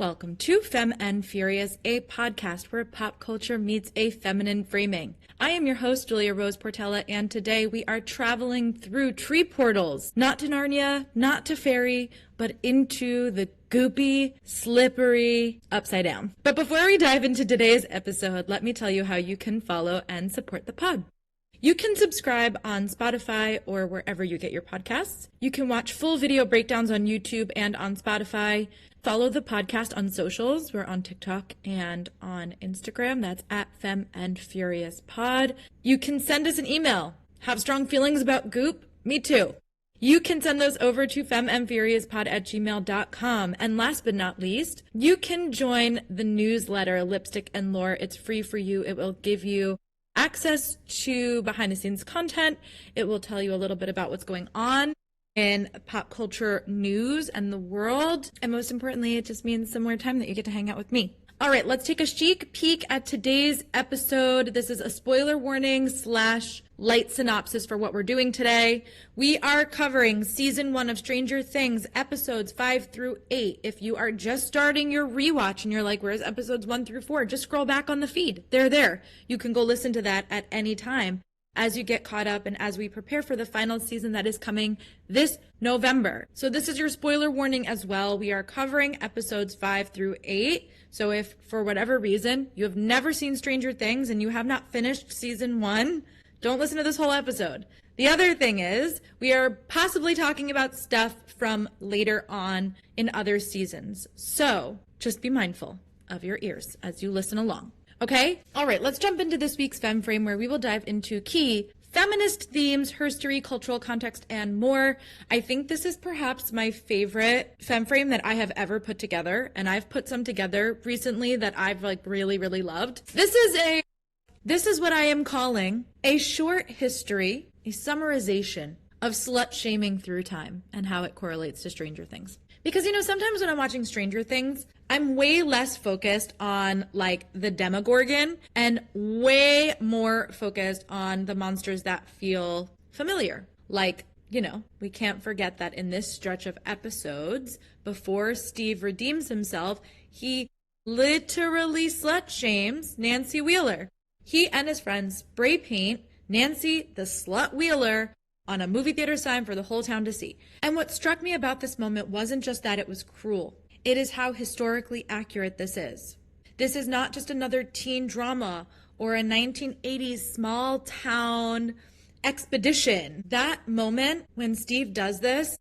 Welcome to Femme Furious, a podcast where pop culture meets a feminine framing. I am your host, Julia Rose Portela, and today we are traveling through tree portals, not to Narnia, not to fairy, but into the goopy, slippery Upside Down. But before we dive into today's episode, let me tell you how you can follow and support the pod. You can subscribe on Spotify or wherever you get your podcasts. You can watch full video breakdowns on YouTube and on Spotify. Follow the podcast on socials. We're on TikTok and on Instagram. That's at Femme Furious Pod. You can send us an email. Have strong feelings about goop? Me too. You can send those over to femmefuriouspod@gmail.com. And last but not least, you can join the newsletter, Lipstick and Lore. It's free for you. It will give you access to behind the scenes content. It will tell you a little bit about what's going on in pop culture news and the world. And most importantly, it just means some more time that you get to hang out with me. All right, let's take a chic peek at today's episode. This is a spoiler warning / light synopsis for what we're doing today. We are covering season 1 of Stranger Things, episodes 5 through 8. If you are just starting your rewatch and you're like, where's episodes 1 through 4? Just scroll back on the feed. They're there. You can go listen to that at any time as you get caught up and as we prepare for the final season that is coming this November. So this is your spoiler warning as well. We are covering episodes 5 through 8. So if for whatever reason you have never seen Stranger Things and you have not finished season 1, don't listen to this whole episode. The other thing is we are possibly talking about stuff from later on in other seasons. So just be mindful of your ears as you listen along. Okay? All right, let's jump into this week's Femme Frame where we will dive into key feminist themes, history, cultural context, and more. I think this is perhaps my favorite Femme Frame that I have ever put together, and I've put some together recently that I've really loved. This is what I am calling a short history, a summarization of slut shaming through time and how it correlates to Stranger Things. Because, sometimes when I'm watching Stranger Things, I'm way less focused on, the Demogorgon and way more focused on the monsters that feel familiar. We can't forget that in this stretch of episodes, before Steve redeems himself, he literally slut shames Nancy Wheeler. He and his friends spray paint Nancy the Slut Wheeler on a movie theater sign for the whole town to see. And what struck me about this moment wasn't just that it was cruel. It is how historically accurate this is. This is not just another teen drama or a 1980s small town expedition. That moment when Steve does this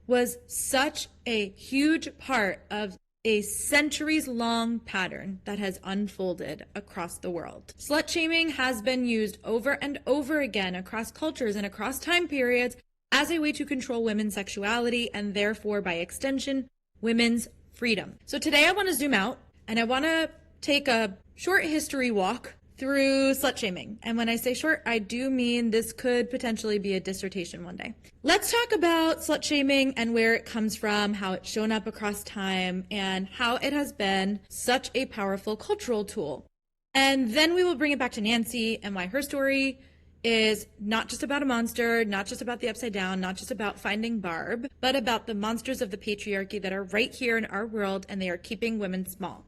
was such a huge part of a centuries-long pattern that has unfolded across the world. Slut shaming has been used over and over again across cultures and across time periods as a way to control women's sexuality and therefore, by extension, women's freedom. So today I want to zoom out and I want to take a short history walk through slut shaming. And when I say short, I do mean this could potentially be a dissertation one day. Let's talk about slut shaming and where it comes from, how it's shown up across time, and how it has been such a powerful cultural tool. And then we will bring it back to Nancy and why her story is not just about a monster, not just about the Upside Down, not just about finding Barb, but about the monsters of the patriarchy that are right here in our world and they are keeping women small.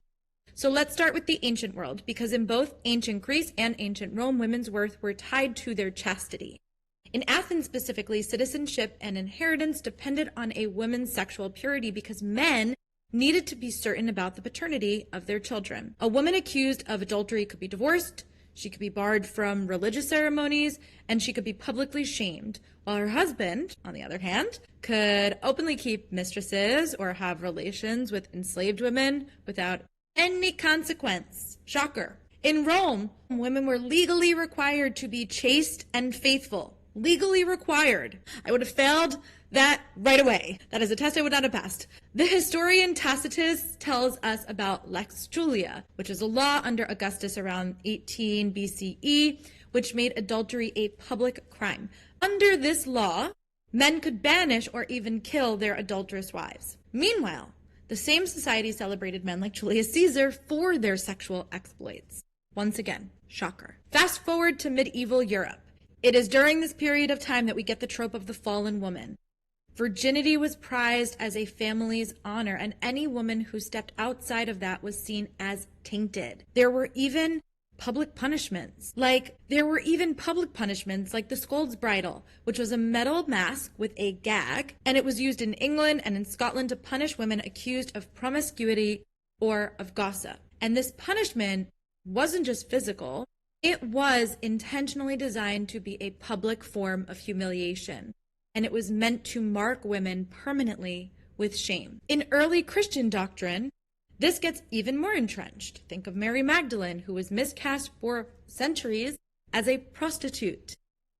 So let's start with the ancient world, because in both ancient Greece and ancient Rome, women's worth were tied to their chastity. In Athens specifically, citizenship and inheritance depended on a woman's sexual purity because men needed to be certain about the paternity of their children. A woman accused of adultery could be divorced, she could be barred from religious ceremonies, and she could be publicly shamed, while her husband, on the other hand, could openly keep mistresses or have relations with enslaved women without any consequence. Shocker. In Rome, women were legally required to be chaste and faithful. Legally required. I would have failed that right away. That is a test I would not have passed. The historian Tacitus tells us about Lex Julia, which is a law under Augustus around 18 BCE, which made adultery a public crime. Under this law, men could banish or even kill their adulterous wives. Meanwhile, the same society celebrated men like Julius Caesar for their sexual exploits. Once again, shocker. Fast forward to medieval Europe. It is during this period of time that we get the trope of the fallen woman. Virginity was prized as a family's honor, and any woman who stepped outside of that was seen as tainted. There were even public punishments. Like the scold's bridle, which was a metal mask with a gag, and it was used in England and in Scotland to punish women accused of promiscuity or of gossip. And this punishment wasn't just physical, it was intentionally designed to be a public form of humiliation. And it was meant to mark women permanently with shame. In early Christian doctrine, this gets even more entrenched. Think of Mary Magdalene, who was miscast for centuries as a prostitute,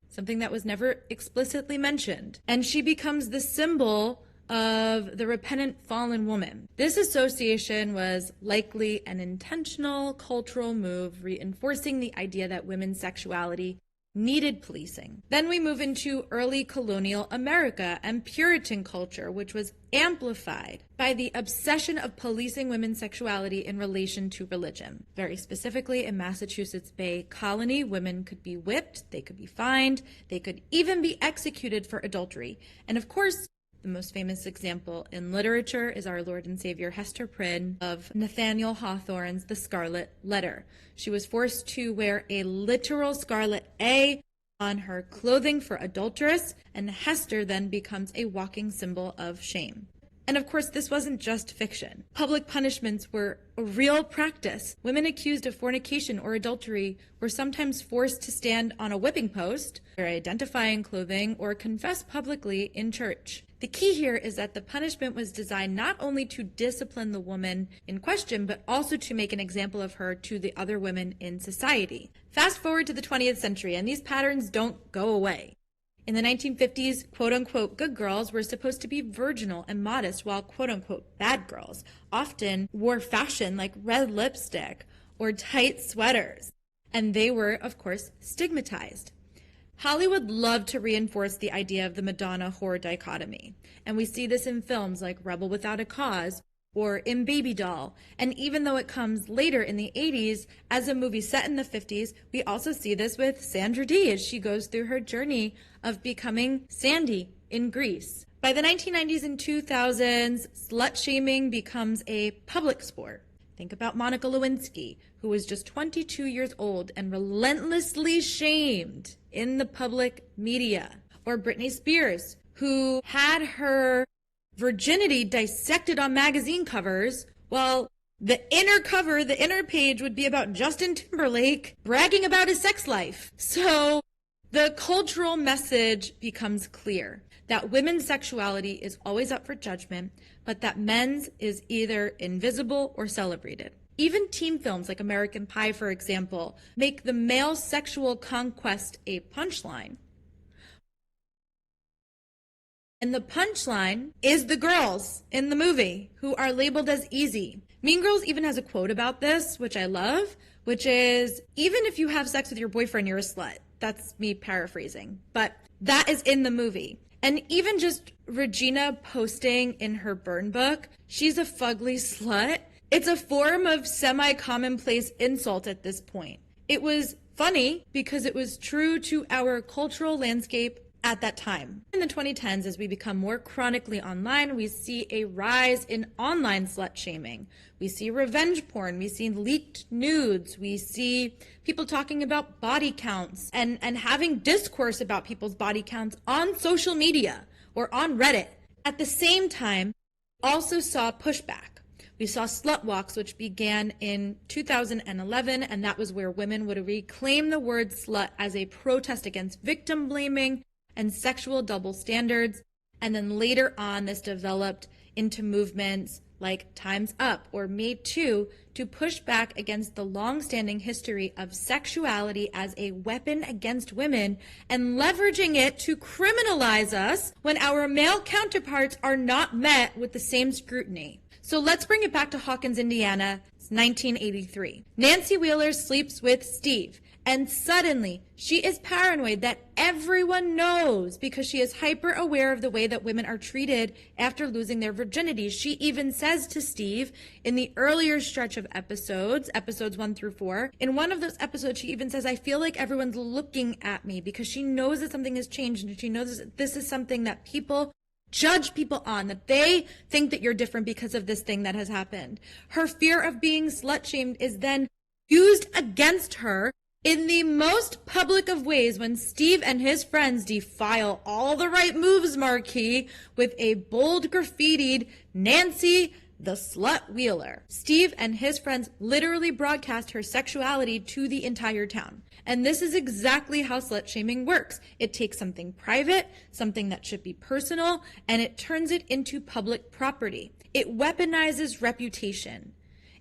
something that was never explicitly mentioned. And she becomes the symbol of the repentant fallen woman. This association was likely an intentional cultural move, reinforcing the idea that women's sexuality needed policing. Then we move into early colonial America and Puritan culture, which was amplified by the obsession of policing women's sexuality in relation to religion. Very specifically, in Massachusetts Bay Colony, women could be whipped, they could be fined, they could even be executed for adultery. And of course, the most famous example in literature is our Lord and Savior Hester Prynne of Nathaniel Hawthorne's The Scarlet Letter. She was forced to wear a literal scarlet A on her clothing for adulteress, and Hester then becomes a walking symbol of shame. And of course, this wasn't just fiction. Public punishments were a real practice. Women accused of fornication or adultery were sometimes forced to stand on a whipping post, wear identifying clothing, or confess publicly in church. The key here is that the punishment was designed not only to discipline the woman in question, but also to make an example of her to the other women in society. Fast forward to the 20th century, and these patterns don't go away. In the 1950s, quote-unquote good girls were supposed to be virginal and modest, while quote-unquote bad girls often wore fashion like red lipstick or tight sweaters. And they were, of course, stigmatized. Hollywood loved to reinforce the idea of the Madonna-whore dichotomy. And we see this in films like Rebel Without a Cause or in Baby Doll. And even though it comes later in the 80s, as a movie set in the 50s, we also see this with Sandra Dee as she goes through her journey of becoming Sandy in Grease. By the 1990s and 2000s, slut-shaming becomes a public sport. Think about Monica Lewinsky, who was just 22 years old and relentlessly shamed in the public media. Or Britney Spears, who had her virginity dissected on magazine covers, while the inner page would be about Justin Timberlake bragging about his sex life. So the cultural message becomes clear that women's sexuality is always up for judgment, but that men's is either invisible or celebrated. Even teen films like American Pie, for example, make the male sexual conquest a punchline. And the punchline is the girls in the movie who are labeled as easy. Mean Girls even has a quote about this, which I love, which is, even if you have sex with your boyfriend, you're a slut. That's me paraphrasing, but that is in the movie. And even just Regina posting in her burn book, she's a fugly slut. It's a form of semi-commonplace insult at this point. It was funny because it was true to our cultural landscape at that time. In the 2010s, as we become more chronically online, we see a rise in online slut shaming. We see revenge porn, we see leaked nudes, we see people talking about body counts and having discourse about people's body counts on social media or on Reddit. At the same time, also saw pushback. We saw slut walks, which began in 2011, and that was where women would reclaim the word slut as a protest against victim blaming and sexual double standards. And then later on, this developed into movements like Time's Up or Me Too to push back against the long-standing history of sexuality as a weapon against women and leveraging it to criminalize us when our male counterparts are not met with the same scrutiny. So let's bring it back to Hawkins, Indiana, 1983. Nancy Wheeler sleeps with Steve, and suddenly she is paranoid that everyone knows because she is hyper aware of the way that women are treated after losing their virginity. She even says to Steve in the earlier stretch of episodes 1 through 4, in one of those episodes, she even says, I feel like everyone's looking at me, because she knows that something has changed and she knows that this is something that people judge people on, that they think that you're different because of this thing that has happened. Her fear of being slut-shamed is then used against her in the most public of ways when Steve and his friends defile all the right moves marquee with a bold graffitied Nancy the Slut Wheeler. Steve and his friends literally broadcast her sexuality to the entire town. And this is exactly how slut shaming works. It takes something private, something that should be personal, and it turns it into public property. It weaponizes reputation.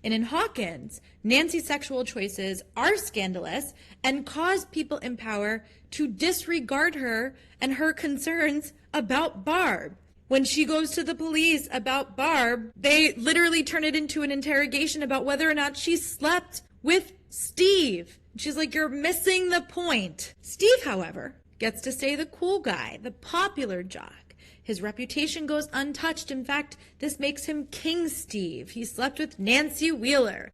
And in Hawkins, Nancy's sexual choices are scandalous and cause people in power to disregard her and her concerns about Barb. When she goes to the police about Barb, they literally turn it into an interrogation about whether or not she slept with Steve. She's like, you're missing the point. Steve, however, gets to stay the cool guy, the popular jock. His reputation goes untouched. In fact, this makes him King Steve. He slept with Nancy Wheeler.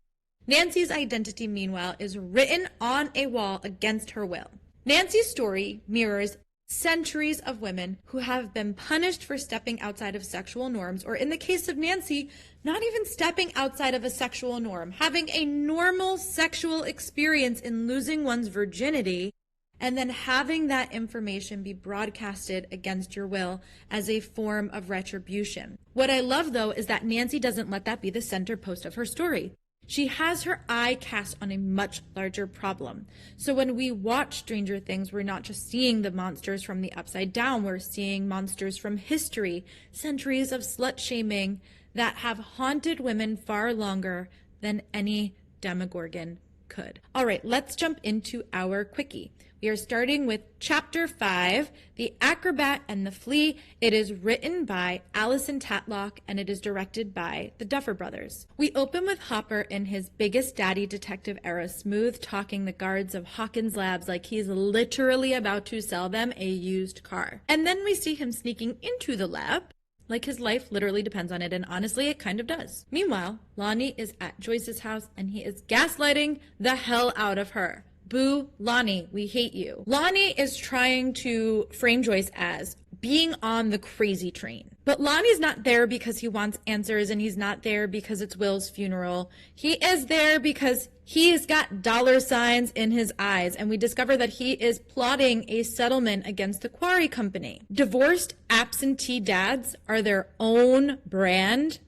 Nancy's identity, meanwhile, is written on a wall against her will. Nancy's story mirrors centuries of women who have been punished for stepping outside of sexual norms, or in the case of Nancy, not even stepping outside of a sexual norm, having a normal sexual experience in losing one's virginity, and then having that information be broadcasted against your will as a form of retribution. What I love, though, is that Nancy doesn't let that be the center post of her story. She has her eye cast on a much larger problem. So when we watch Stranger Things, we're not just seeing the monsters from the upside down, we're seeing monsters from history, centuries of slut shaming that have haunted women far longer than any Demogorgon could. All right, let's jump into our quickie. We are starting with Chapter 5, The Acrobat and the Flea. It is written by Alison Tatlock, and it is directed by the Duffer Brothers. We open with Hopper in his biggest daddy detective era, smooth talking the guards of Hawkins Labs like he's literally about to sell them a used car. And then we see him sneaking into the lab like his life literally depends on it, and honestly, it kind of does. Meanwhile, Lonnie is at Joyce's house, and he is gaslighting the hell out of her. Boo, Lonnie, we hate you. Lonnie is trying to frame Joyce as being on the crazy train. But Lonnie's not there because he wants answers, and he's not there because it's Will's funeral. He is there because he's got dollar signs in his eyes, and we discover that he is plotting a settlement against the quarry company. Divorced absentee dads are their own brand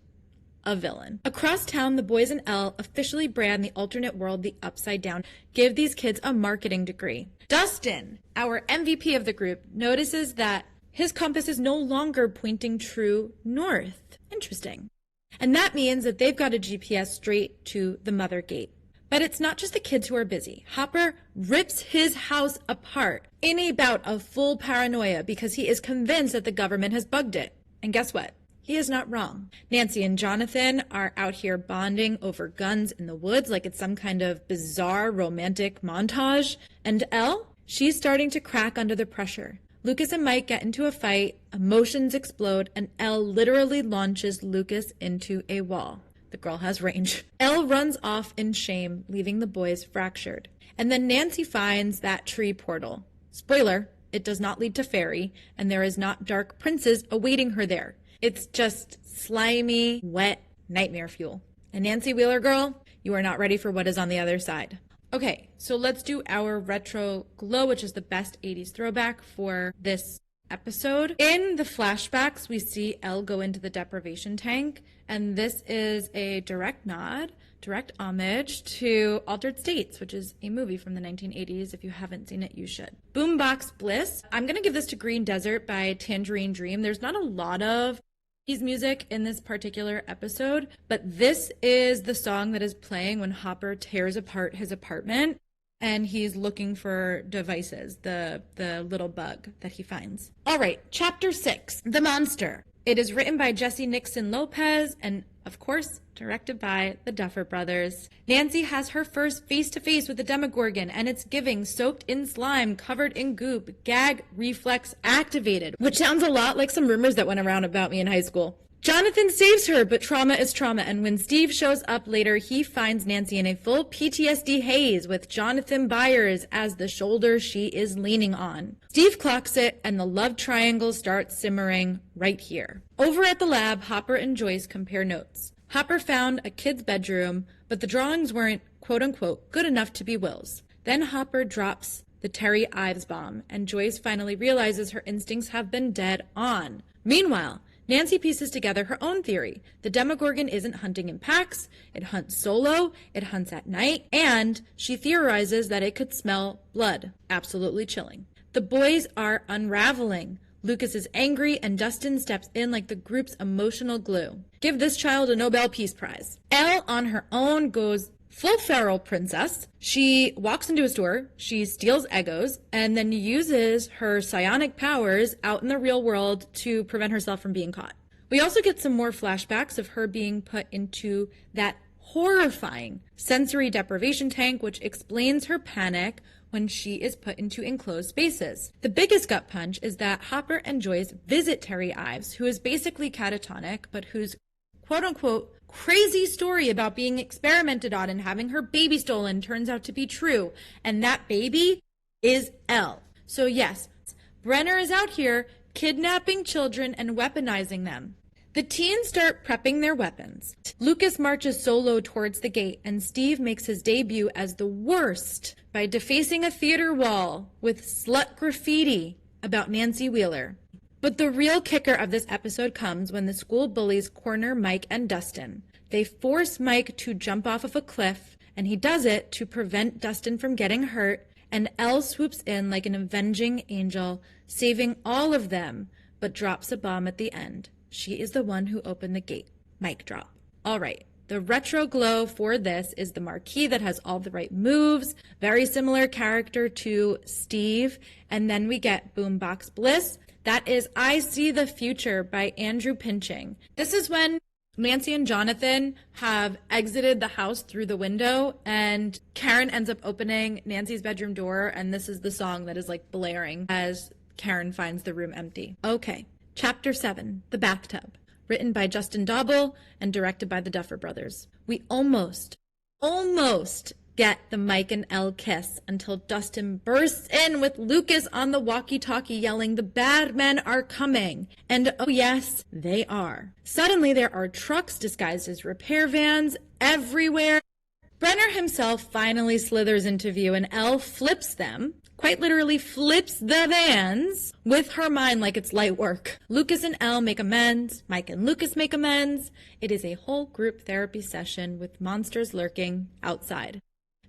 a villain. Across town, the boys in L officially brand the alternate world the Upside Down, give these kids a marketing degree. Dustin, our MVP of the group, notices that his compass is no longer pointing true north. Interesting. And that means that they've got a GPS straight to the mother gate. But it's not just the kids who are busy. Hopper rips his house apart in a bout of full paranoia because he is convinced that the government has bugged it. And guess what? He is not wrong. Nancy and Jonathan are out here bonding over guns in the woods like it's some kind of bizarre romantic montage. And Elle, she's starting to crack under the pressure. Lucas and Mike get into a fight, emotions explode, and Elle literally launches Lucas into a wall. The girl has range. Elle runs off in shame, leaving the boys fractured. And then Nancy finds that tree portal. Spoiler, it does not lead to fairy, and there is not dark princes awaiting her there. It's just slimy, wet nightmare fuel. And Nancy Wheeler girl, you are not ready for what is on the other side. Okay, so let's do our retro glow, which is the best 80s throwback for this episode. In the flashbacks, we see Elle go into the deprivation tank, and this is a direct nod, direct homage to Altered States, which is a movie from the 1980s. If you haven't seen it, you should. Boombox Bliss. I'm going to give this to Green Desert by Tangerine Dream. There's not a lot of his music in this particular episode, but this is the song that is playing when Hopper tears apart his apartment and he's looking for devices, the little bug that he finds. All right, Chapter 6, The Monster. It is written by Jesse Nixon Lopez and, of course, directed by the Duffer Brothers. Nancy has her first face-to-face with the Demogorgon, and it's giving soaked in slime, covered in goop, gag reflex activated, which sounds a lot like some rumors that went around about me in high school. Jonathan saves her, but trauma is trauma, and when Steve shows up later, he finds Nancy in a full PTSD haze with Jonathan Byers as the shoulder she is leaning on. Steve clocks it, and the love triangle starts simmering right here. Over at the lab, Hopper and Joyce compare notes. Hopper found a kid's bedroom, but the drawings weren't, quote-unquote, good enough to be Will's. Then Hopper drops the Terry Ives bomb, and Joyce finally realizes her instincts have been dead on. Meanwhile, Nancy pieces together her own theory. The Demogorgon isn't hunting in packs, it hunts solo, it hunts at night, and she theorizes that it could smell blood. Absolutely chilling. The boys are unraveling. Lucas is angry, and Dustin steps in like the group's emotional glue. Give this child a Nobel Peace Prize. Elle, on her own, goes full feral princess. She walks into a store, she steals Eggos, and then uses her psionic powers out in the real world to prevent herself from being caught. We also get some more flashbacks of her being put into that horrifying sensory deprivation tank, which explains her panic when she is put into enclosed spaces. The biggest gut punch is that Hopper and Joyce visit Terry Ives, who is basically catatonic, but whose quote-unquote crazy story about being experimented on and having her baby stolen turns out to be true. And that baby is Elle. So yes, Brenner is out here kidnapping children and weaponizing them. The teens start prepping their weapons. Lucas marches solo towards the gate, and Steve makes his debut as the worst by defacing a theater wall with slut graffiti about Nancy Wheeler. But the real kicker of this episode comes when the school bullies corner Mike and Dustin. They force Mike to jump off of a cliff, and he does it to prevent Dustin from getting hurt, and Elle swoops in like an avenging angel, saving all of them, but drops a bomb at the end. She is the one who opened the gate. Mic drop. All right. The retro glow for this is the marquee that has all the right moves, very similar character to Steve, and then we get Boombox Bliss. That is I See the Future by Andrew Pinching. This is when Nancy and Jonathan have exited the house through the window, and Karen ends up opening Nancy's bedroom door, and this is the song that is like blaring as Karen finds the room empty. Okay, Chapter 7, The Bathtub, written by Justin Dauble and directed by the Duffer Brothers. We almost get the Mike and Elle kiss until Dustin bursts in with Lucas on the walkie-talkie yelling, "The bad men are coming." And oh yes, they are. Suddenly there are trucks disguised as repair vans everywhere. Brenner himself finally slithers into view, and Elle flips them, quite literally flips the vans with her mind like it's light work. Lucas and Elle make amends. Mike and Lucas make amends. It is a whole group therapy session with monsters lurking outside.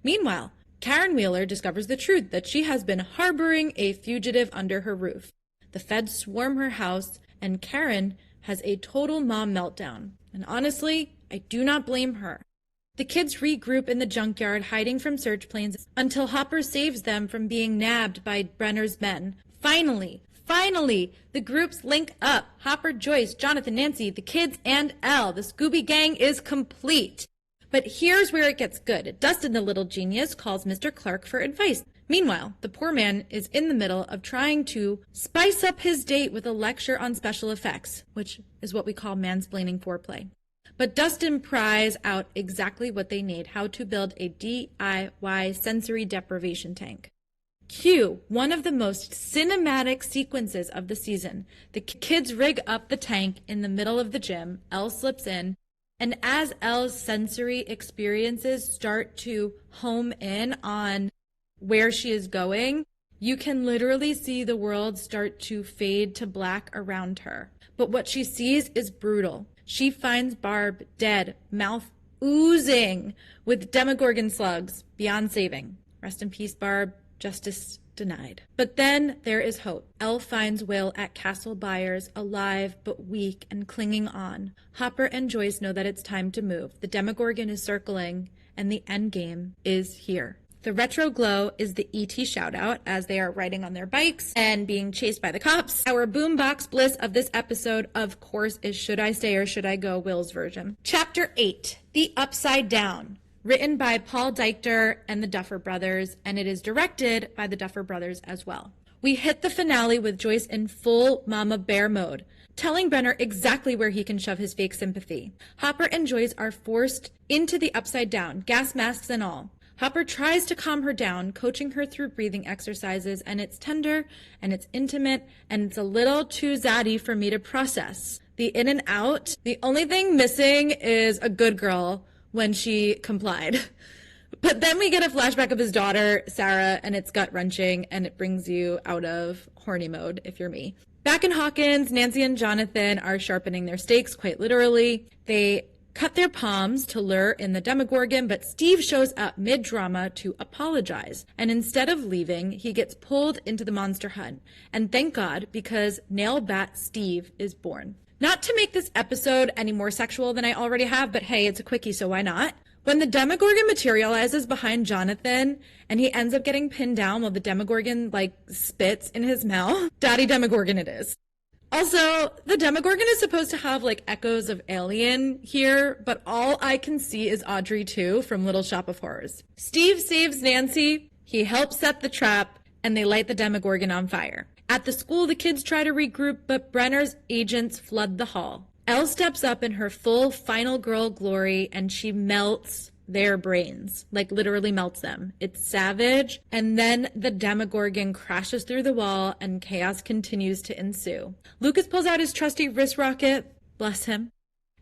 Meanwhile, Karen Wheeler discovers the truth that she has been harboring a fugitive under her roof. The feds swarm her house, and Karen has a total mom meltdown. And honestly, I do not blame her. The kids regroup in the junkyard, hiding from search planes, until Hopper saves them from being nabbed by Brenner's men. Finally, the groups link up. Hopper, Joyce, Jonathan, Nancy, the kids, and Elle. The Scooby Gang is complete. But here's where it gets good. Dustin, the little genius, calls Mr. Clark for advice. Meanwhile, the poor man is in the middle of trying to spice up his date with a lecture on special effects, which is what we call mansplaining foreplay. But Dustin pries out exactly what they need, how to build a DIY sensory deprivation tank. Cue one of the most cinematic sequences of the season. The kids rig up the tank in the middle of the gym. Elle slips in. And as Elle's sensory experiences start to home in on where she is going, you can literally see the world start to fade to black around her. But what she sees is brutal. She finds Barb dead, mouth oozing with Demogorgon slugs, beyond saving. Rest in peace, Barb. Justice denied. But then there is hope. Elle finds Will at Castle Byers, alive but weak and clinging on. Hopper and Joyce know that it's time to move. The Demogorgon is circling, and the endgame is here. The retro glow is the E.T. shout-out as they are riding on their bikes and being chased by the cops. Our boombox bliss of this episode, of course, is Should I Stay or Should I Go, Will's version. Chapter 8, The Upside Down, written by Paul Deichter and the Duffer Brothers, and it is directed by the Duffer Brothers as well. We hit the finale with Joyce in full mama bear mode, telling Brenner exactly where he can shove his fake sympathy. Hopper and Joyce are forced into the upside down, gas masks and all. Hopper tries to calm her down, coaching her through breathing exercises, and it's tender, and it's intimate, and it's a little too zaddy for me to process. The in and out, the only thing missing is a good girl when she complied. But then we get a flashback of his daughter, Sarah, and it's gut-wrenching, and it brings you out of horny mode, if you're me. Back in Hawkins, Nancy and Jonathan are sharpening their stakes, quite literally. They cut their palms to lure in the Demogorgon, but Steve shows up mid-drama to apologize. And instead of leaving, he gets pulled into the monster hunt. And thank God, because Nail Bat Steve is born. Not to make this episode any more sexual than I already have, but hey, it's a quickie, so why not? When the Demogorgon materializes behind Jonathan and he ends up getting pinned down while the Demogorgon, spits in his mouth, Daddy Demogorgon it is. Also, the Demogorgon is supposed to have, echoes of Alien here, but all I can see is Audrey 2 from Little Shop of Horrors. Steve saves Nancy, he helps set the trap, and they light the Demogorgon on fire. At the school, the kids try to regroup, but Brenner's agents flood the hall. Elle steps up in her full final girl glory, and she melts their brains, literally melts them. It's savage. And then the Demogorgon crashes through the wall and chaos continues to ensue. Lucas pulls out his trusty wrist rocket, bless him,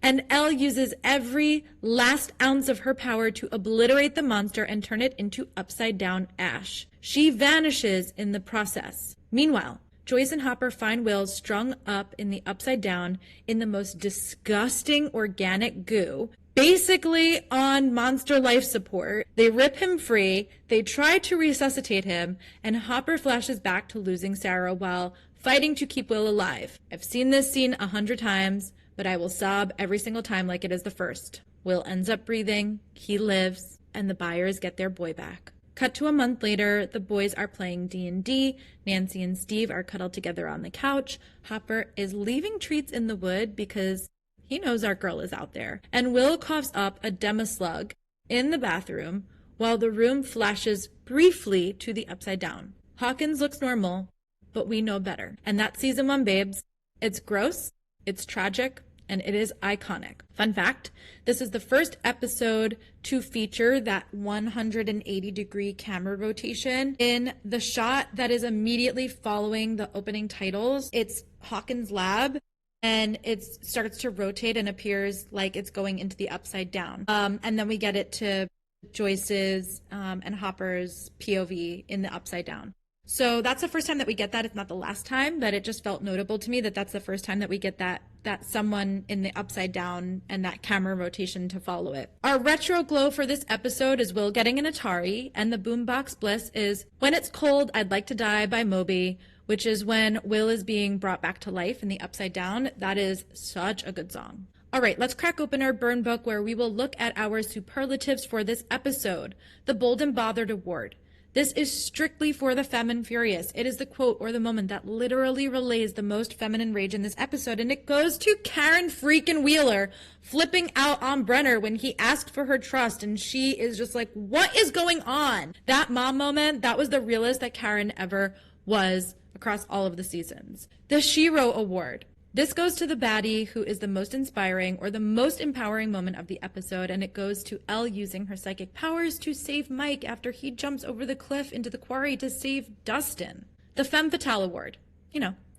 and Elle uses every last ounce of her power to obliterate the monster and turn it into upside down ash. She vanishes in the process. Meanwhile, Joyce and Hopper find Will strung up in the upside down in the most disgusting organic goo, basically on monster life support. They rip him free, they try to resuscitate him, and Hopper flashes back to losing Sarah while fighting to keep Will alive. I've seen this scene 100 times, but I will sob every single time like it is the first. Will ends up breathing, he lives, and the Byers get their boy back. Cut to a month later, the boys are playing D&D. Nancy and Steve are cuddled together on the couch. Hopper is leaving treats in the wood because he knows our girl is out there. And Will coughs up a demoslug in the bathroom while the room flashes briefly to the upside down. Hawkins looks normal, but we know better. And that's season 1, babes. It's gross, it's tragic, and it is iconic. Fun fact, this is the first episode to feature that 180-degree camera rotation in the shot that is immediately following the opening titles. It's Hawkins' lab, and it starts to rotate and appears like it's going into the upside down. And then we get it to Joyce's and Hopper's POV in the upside down. So that's the first time that we get that. It's not the last time, but it just felt notable to me that that's the first time that we get that someone in the upside down and that camera rotation to follow it. Our retro glow for this episode is Will getting an Atari, and the boombox bliss is When It's Cold, I'd Like to Die by Moby, which is when Will is being brought back to life in the upside down. That is such a good song. All right, let's crack open our burn book where we will look at our superlatives for this episode. The Bold and Bothered Award. This is strictly for the Femme Furious. It is the quote or the moment that literally relays the most feminine rage in this episode, and it goes to Karen freaking Wheeler flipping out on Brenner when he asked for her trust, and she is just like, what is going on? That mom moment, that was the realest that Karen ever was across all of the seasons. The Shiro Award. This goes to the baddie who is the most inspiring or the most empowering moment of the episode, and it goes to Elle using her psychic powers to save Mike after he jumps over the cliff into the quarry to save Dustin. The Femme Fatale Award,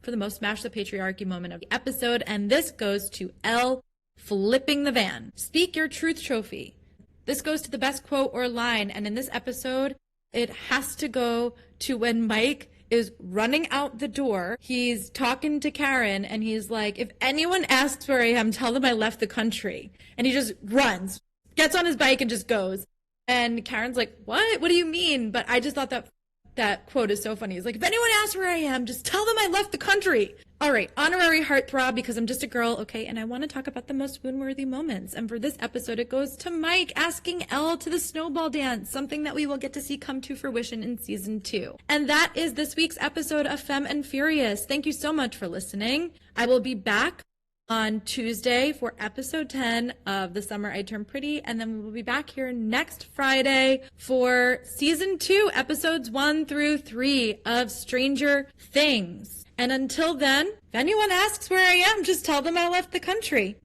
for the most smash the patriarchy moment of the episode, and this goes to Elle flipping the van. Speak Your Truth trophy. This goes to the best quote or line, and in this episode, it has to go to when Mike is running out the door. He's talking to Karen and he's like, if anyone asks where I am, tell them I left the country. And he just runs, gets on his bike and just goes. And Karen's like, what? What do you mean? But I just thought that quote is so funny. He's like, if anyone asks where I am, just tell them I left the country. All right, honorary heartthrob because I'm just a girl, okay? And I want to talk about the most swoon-worthy moments. And for this episode, it goes to Mike asking Elle to the snowball dance, something that we will get to see come to fruition in season 2. And that is this week's episode of Femme and Furious. Thank you so much for listening. I will be back on Tuesday for episode 10 of The Summer I Turned Pretty, and then we will be back here next Friday for season 2, episodes 1 through 3 of Stranger Things. And until then, if anyone asks where I am, just tell them I left the country.